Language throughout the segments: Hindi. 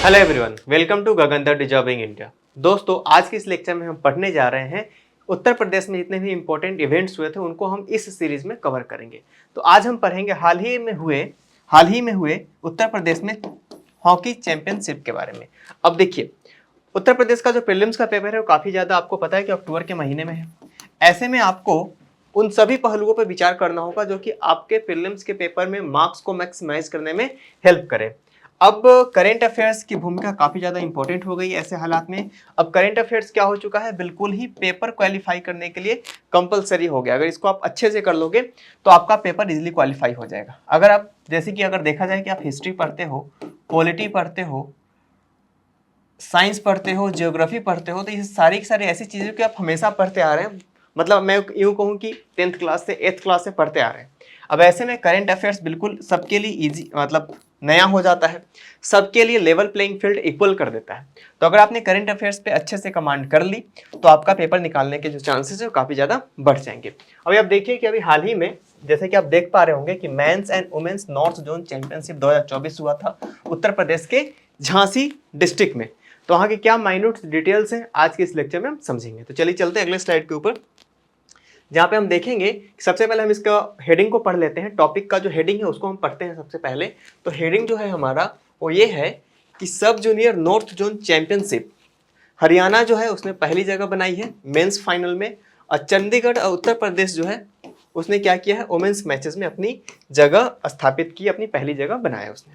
हेलो एवरीवन, वेलकम टू गगनदर डिजर्विंग इंडिया। दोस्तों, आज के इस लेक्चर में हम पढ़ने जा रहे हैं उत्तर प्रदेश में जितने भी इंपॉर्टेंट इवेंट्स हुए थे उनको हम इस सीरीज में कवर करेंगे। तो आज हम पढ़ेंगे हाल ही में हुए उत्तर प्रदेश में हॉकी चैंपियनशिप के बारे में। अब देखिए, उत्तर प्रदेश का जो प्रीलिम्स का पेपर है वो काफ़ी ज़्यादा आपको पता है कि अक्टूबर के महीने में है। ऐसे में आपको उन सभी पहलुओं पर विचार करना होगा जो कि आपके प्रीलिम्स के पेपर में मार्क्स को मैक्सिमाइज करने में हेल्प करे। अब करेंट अफेयर्स की भूमिका काफ़ी ज़्यादा इंपॉर्टेंट हो गई है ऐसे हालात में। अब करेंट अफेयर्स क्या हो चुका है, बिल्कुल ही पेपर क्वालिफाई करने के लिए कंपलसरी हो गया। अगर इसको आप अच्छे से कर लोगे तो आपका पेपर इजीली क्वालिफाई हो जाएगा। अगर आप जैसे कि अगर देखा जाए कि आप हिस्ट्री पढ़ते हो, पॉलिटी पढ़ते हो, साइंस पढ़ते हो, ज्योग्राफी पढ़ते हो, तो ये सारी की सारी ऐसी चीज़ें कि आप हमेशा पढ़ते आ रहे हैं। मतलब मैं यूँ कहूँ कि 10th क्लास से 8th क्लास से पढ़ते आ रहे हैं। अब ऐसे में करंट अफेयर्स बिल्कुल सबके लिए इजी, मतलब नया हो जाता है, सबके लिए लेवल प्लेइंग फील्ड इक्वल कर देता है। तो अगर आपने करंट अफेयर्स पे अच्छे से कमांड कर ली तो आपका पेपर निकालने के जो चांसेस है वो काफ़ी ज़्यादा बढ़ जाएंगे। अभी आप देखिए कि अभी हाल ही में जैसे कि आप देख पा रहे होंगे कि men's and women's north zone championship 2024 हुआ था उत्तर प्रदेश के झांसी डिस्ट्रिक्ट में। तो वहाँ की क्या माइन्यूट डिटेल्स हैं आज के इस लेक्चर में हम समझेंगे। तो चलिए चलते हैं अगले स्लाइड के ऊपर, जहाँ पे हम देखेंगे। सबसे पहले हम इसका हेडिंग को पढ़ लेते हैं। टॉपिक का जो हेडिंग है उसको हम पढ़ते हैं सबसे पहले। तो हेडिंग जो है हमारा वो ये है कि सब junior north zone championship Haryana जो है उसने पहली जगह बनाई है मेंस फाइनल में, और चंडीगढ़ और उत्तर प्रदेश जो है उसने क्या किया है, वुमेन्स मैचेस में अपनी जगह स्थापित की, अपनी पहली जगह बनाया उसने।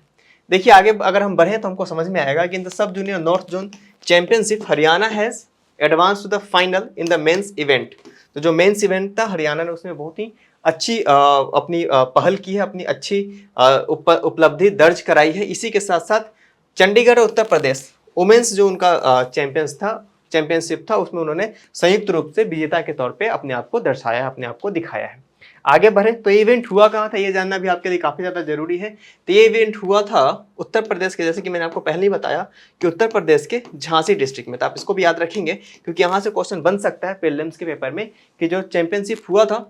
देखिए आगे अगर हम बढ़े तो हमको समझ में आएगा कि in the sub junior north zone championship Haryana has advance to the final in the men's event. तो जो मेंस इवेंट था हरियाणा ने उसमें बहुत ही अच्छी अपनी पहल की है, अपनी अच्छी उपलब्धि दर्ज कराई है। इसी के साथ साथ चंडीगढ़ और उत्तर प्रदेश वुमेन्स जो उनका चैंपियनशिप था उसमें उन्होंने संयुक्त रूप से विजेता के तौर पे अपने आप को दर्शाया है, अपने आप को दिखाया है। आगे बढ़े तो ये इवेंट हुआ कहाँ था ये जानना भी आपके लिए काफ़ी ज़्यादा जरूरी है। तो ये इवेंट हुआ था उत्तर प्रदेश के, जैसे कि मैंने आपको पहले ही बताया कि उत्तर प्रदेश के झांसी डिस्ट्रिक्ट में। तो आप इसको भी याद रखेंगे क्योंकि यहाँ से क्वेश्चन बन सकता है प्रीलिम्स के पेपर में कि जो चैंपियनशिप हुआ था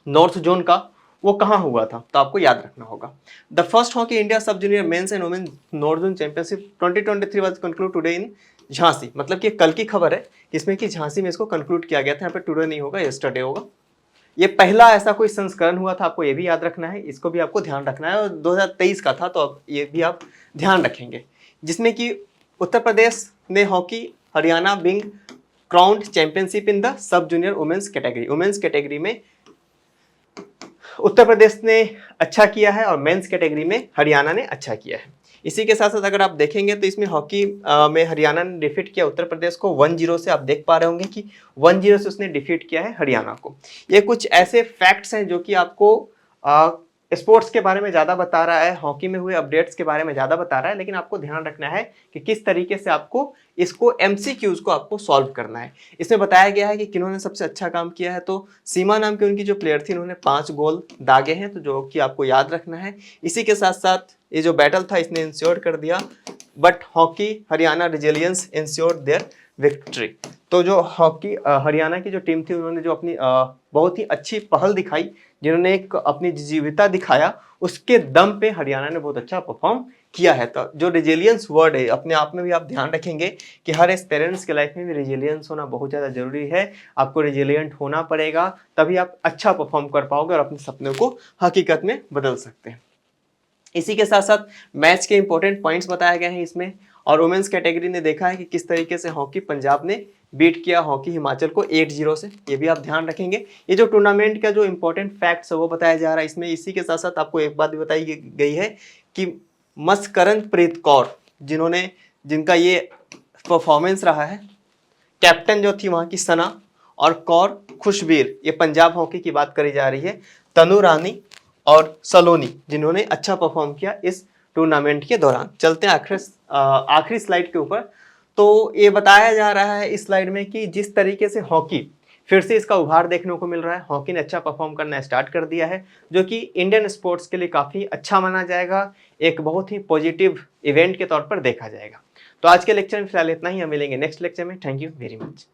नॉर्थ जोन का वो कहाँ हुआ था, तो आपको याद रखना होगा। द फर्स्ट हॉकी इंडिया सब junior mains and women north zone championship 2023 was conclude today in Jhansi. मतलब कि कल की खबर है इसमें कि झांसी में इसको कंक्लूड किया गया था। यहाँ पे टुडे नहीं होगा, यस्टरडे होगा। ये पहला ऐसा कोई संस्करण हुआ था, आपको ये भी याद रखना है, इसको भी आपको ध्यान रखना है। और 2023 का था तो अब ये भी आप ध्यान रखेंगे, जिसमें कि उत्तर प्रदेश ने hockey Haryana being crowned championship in the sub junior women's category. Women's category में उत्तर प्रदेश ने अच्छा किया है और मेंस कैटेगरी में हरियाणा ने अच्छा किया है। इसी के साथ साथ अगर आप देखेंगे तो इसमें हॉकी में हरियाणा ने डिफीट किया उत्तर प्रदेश को 1-0 से। आप देख पा रहे होंगे कि 1-0 से उसने डिफीट किया है हरियाणा को। ये कुछ ऐसे फैक्ट्स हैं जो कि आपको स्पोर्ट्स के बारे में ज़्यादा बता रहा है, हॉकी में हुए अपडेट्स के बारे में ज़्यादा बता रहा है, लेकिन आपको ध्यान रखना है कि किस तरीके से आपको इसको MCQs को आपको सॉल्व करना है। इसमें बताया गया है कि किन्होंने सबसे अच्छा काम किया है, तो सीमा नाम की उनकी जो प्लेयर थी उन्होंने 5 गोल दागे हैं, तो जो कि आपको याद रखना है। इसी के साथ साथ ये जो बैटल था इसने इंश्योर कर दिया, but hockey Haryana resilience ensure there victory. तो जो हॉकी हरियाणा की जो टीम थी उन्होंने जो अपनी बहुत ही अच्छी पहल दिखाई, जिन्होंने एक अपनी जीविता दिखाया, उसके दम पे हरियाणा ने बहुत अच्छा परफॉर्म किया है। तो जो रिजिलियंस वर्ड है अपने आप में भी आप ध्यान रखेंगे कि हर एस्पिरेंट्स के लाइफ में भी रिजिलियंस होना बहुत ज़्यादा जरूरी है। आपको रिजिलियंट होना पड़ेगा, तभी आप अच्छा परफॉर्म कर पाओगे और अपने सपनों को हकीकत में बदल सकते हैं। इसी के साथ साथ मैच के इंपॉर्टेंट पॉइंट्स बताए गए हैं इसमें, और वुमेन्स कैटेगरी ने देखा है कि किस तरीके से हॉकी पंजाब ने बीट किया हॉकी हिमाचल को 8-0 से। ये भी आप ध्यान रखेंगे। ये जो टूर्नामेंट का जो इंपॉर्टेंट फैक्ट्स है वो बताया जा रहा है इसमें। इसी के साथ साथ आपको एक बात भी बताई गई है कि मस्करनप्रीत कौर जिनका ये परफॉर्मेंस रहा है, कैप्टन जो थी वहाँ की सना, और कौर खुशबीर, ये पंजाब हॉकी की बात करी जा रही है, तनु रानी और सलोनी, जिन्होंने अच्छा परफॉर्म किया इस टूर्नामेंट के दौरान। चलते हैं आखिरी स्लाइड के ऊपर। तो ये बताया जा रहा है इस स्लाइड में कि जिस तरीके से हॉकी फिर से इसका उभार देखने को मिल रहा है, हॉकी ने अच्छा परफॉर्म करना स्टार्ट कर दिया है, जो कि इंडियन स्पोर्ट्स के लिए काफ़ी अच्छा माना जाएगा, एक बहुत ही पॉजिटिव इवेंट के तौर पर देखा जाएगा। तो आज के लेक्चर में फिलहाल इतना ही, हम मिलेंगे नेक्स्ट लेक्चर में। Thank you very much.